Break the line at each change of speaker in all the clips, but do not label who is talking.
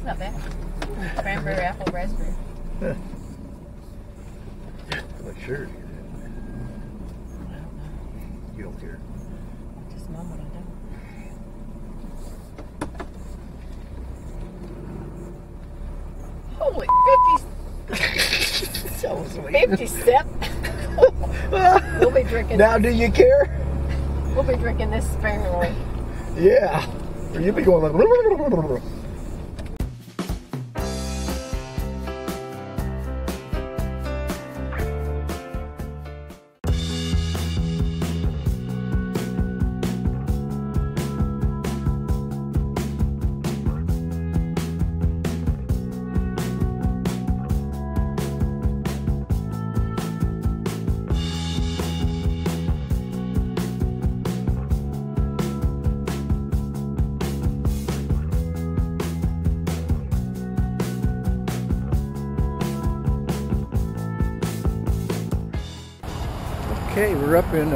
not bad. Cranberry, apple, raspberry.
Like Shirley. You don't care.
Just a moment, I don't. Holy 50.
So sweet.
50 step. We'll be drinking.
Now, do you care?
We'll be drinking this sparingly.
Yeah. You'll be going like. Okay, we're up in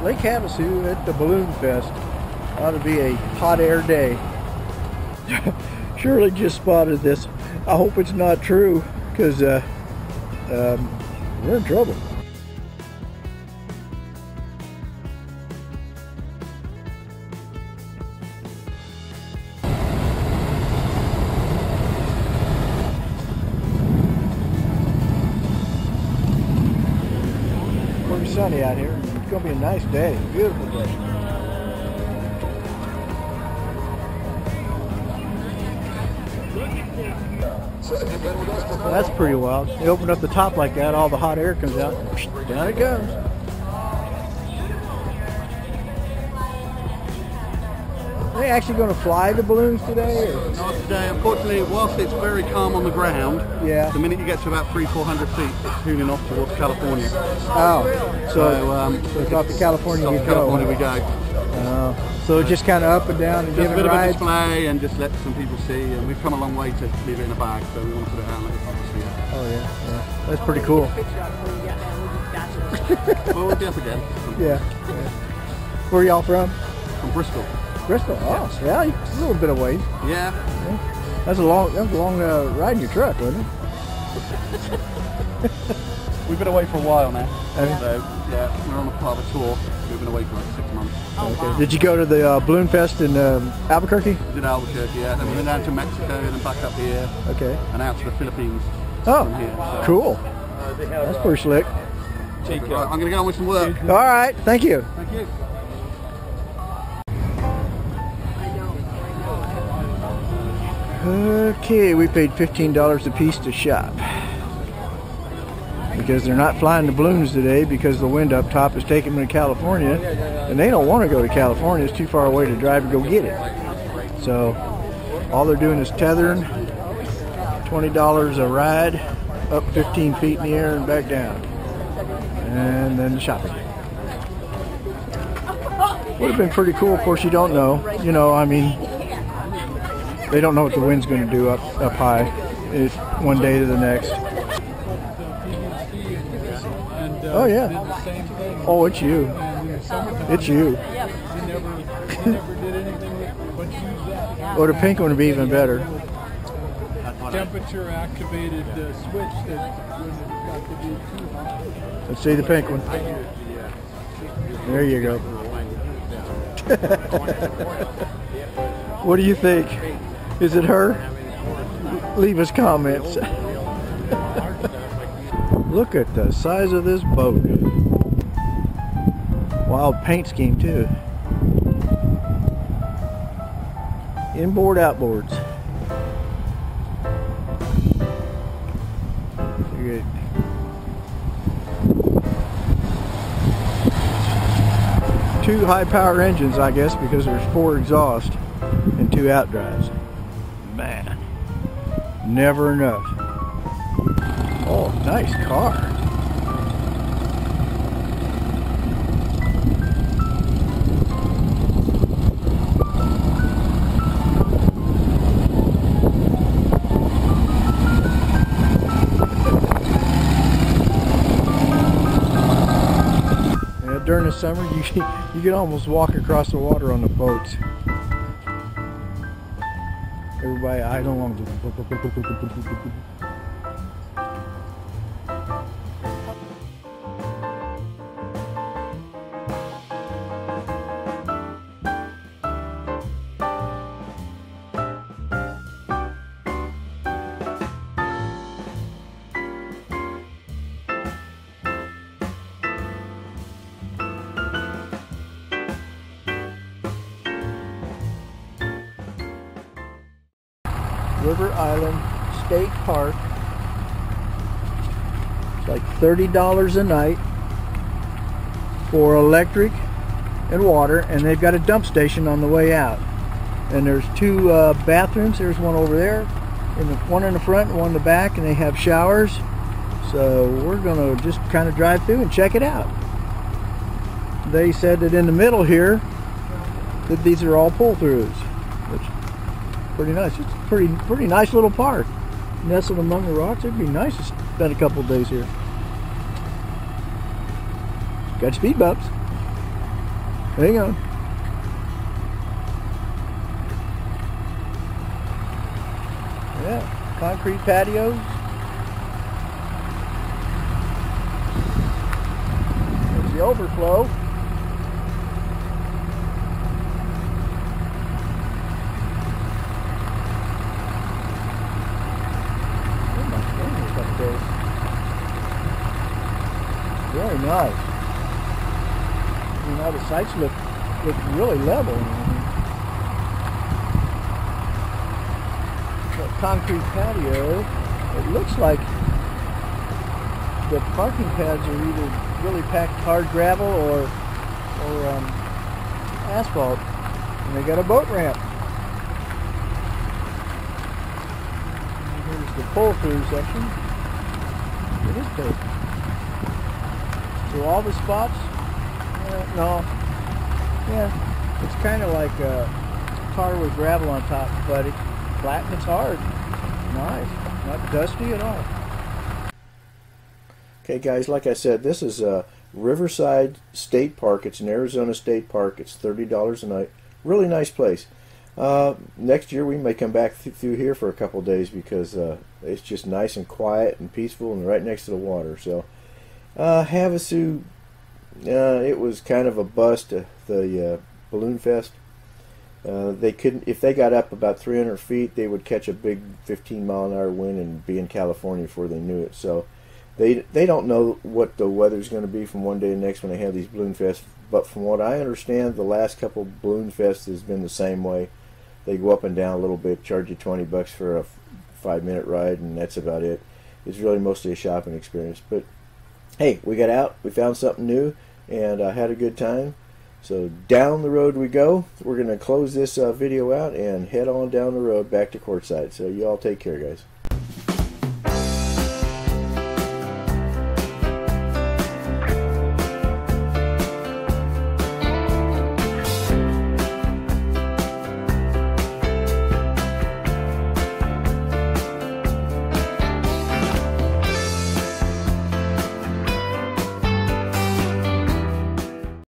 Lake Havasu at the Balloon Fest. Ought to be a hot air day. Shirley just spotted this. I hope it's not true, because we're in trouble. Sunny out here. It's going to be a nice day. Beautiful day. Well, that's pretty wild. They open up the top like that, all the hot air comes out. Down it goes. Are they actually going to fly the balloons today? Or?
Not today. Unfortunately, whilst it's very calm on the ground,
yeah.
The minute you get to about 300-400 feet, it's tuning off towards California.
Oh, so it's off to California we go.
California we go.
So it's just kind of up and down and
just
giving
a bit
rides?
of a display and just let some people see. And we've come a long way to leave it in a bag, so we want to put it out and let people see it.
Oh yeah. That's pretty cool.
Well, we'll be up again.
Yeah. Where are y'all from?
From Bristol.
Bristol. Oh, yeah, a little bit of ways.
Yeah.
That was a long ride in your truck, wasn't it?
We've been away for a while now.
So,
yeah, we're on a part of a tour. We've been away for like 6 months.
Okay. Did you go to the Balloon Fest in Albuquerque?
We did Albuquerque, yeah. Then we went down to Mexico and then back up here.
Okay.
And out to the Philippines.
Oh,
from here, so.
Cool. That's pretty slick.
Right, I'm going to go on with some work.
All right, thank you.
Thank you.
Okay, we paid $15 a piece to shop. Because they're not flying the balloons today because the wind up top is taking them to California. And they don't want to go to California. It's too far away to drive to go get it. So all they're doing is tethering. $20 a ride. Up 15 feet in the air and back down. And then shopping. Would have been pretty cool. Of course, you don't know. You know, I mean, they don't know what the wind's going to do up high. It's one day to the next. Oh yeah. Oh, it's you. It's you. Or the pink one would be even better.
Temperature activated switch that when it got to be too hot.
Let's see the pink one. There you go. What do you think? Is it her? Leave us comments. Look at the size of this boat. Wild paint scheme too. Inboard, outboards. Good. Two high power engines, I guess, because there's 4 exhaust and 2 outdrives. Man, never enough. Oh, nice car. During the summer, you can almost walk across the water on the boats. Everybody idle along. River Island State Park. It's like $30 a night for electric and water, and they've got a dump station on the way out. And there's two bathrooms. There's one over there, and one in the front and one in the back, and they have showers. So we're gonna just kind of drive through and check it out. They said that in the middle here that these are all pull-throughs, which is pretty nice. It's a pretty nice little park, nestled among the rocks. It'd be nice to spend a couple of days here. Got speed bumps. Hang on. Yeah, concrete patios. There's the overflow. Very nice. You know, the sites look really level. That concrete patio, it looks like the parking pads are either really packed hard gravel or asphalt. And they got a boat ramp. And here's the pull-through section. It is big. So all the spots, no, yeah, it's kind of like tar with gravel on top, but it's flat and it's hard. Nice, not dusty at all. Okay guys, like I said, this is Riverside State Park. It's an Arizona state park. It's $30 a night. Really nice place. Next year we may come back through here for a couple days because it's just nice and quiet and peaceful and right next to the water. So Havasu, it was kind of a bust. The Balloon Fest. They couldn't. If they got up about 300 feet, they would catch a big 15-mile-an-hour wind and be in California before they knew it. So they don't know what the weather's going to be from one day to the next when they have these Balloon Fests. But from what I understand, the last couple Balloon Fests has been the same way. They go up and down a little bit, charge you $20 for a 5-minute ride, and that's about it. It's really mostly a shopping experience. But hey, we got out, we found something new, and had a good time. So down the road we go. We're going to close this video out and head on down the road back to Quartzsite. So you all take care, guys.